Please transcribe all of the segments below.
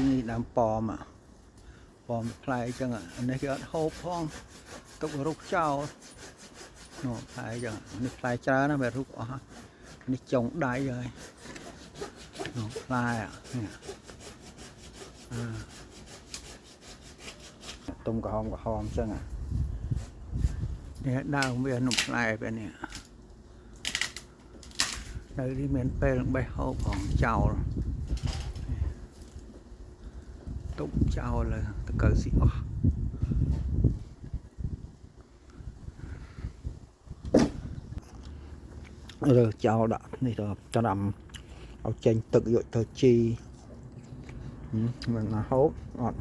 นี่ดำปอมอ่ะปอมพลายจังอ่ะอันนี้ก็โฮปห้องตกรุกเจ้าโน่พลายจังอันนี้พลายจ้านะแบบรุกอ๋ออันนี้จงได้เลยโน่พลายอ่ะเนี่ยตุ้มกระหอมจังอ่ะเนี่ยดาวเวียนหนุ่มพลายไปเนี่ยđây đi miền Tây là bay hậuของเจ้าตุ๊กเจ้าเลยตะเกิดสิอ๋อrồi chào đã này rồi cho nằm ở trên tự dội tờ chi mình là hốt ngọt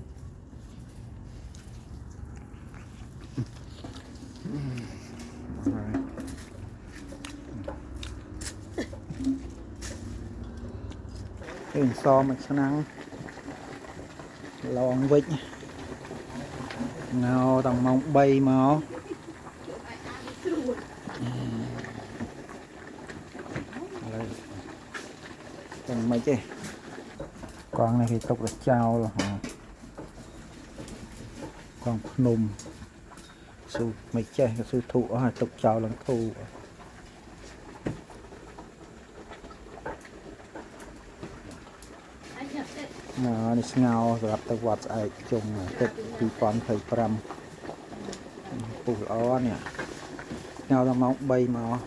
hình so mình sẽ nắng lon vịt nào tầng mong bay máu còn mấy chứ con này thì tục là trao rồi hả con nùm su mấy chứ su thụ ở tục trao lần thu nó đi ngao gặp tàu vọt ai chung tết thì còn phải pram phủ ó nè ngao tầng mong bay máu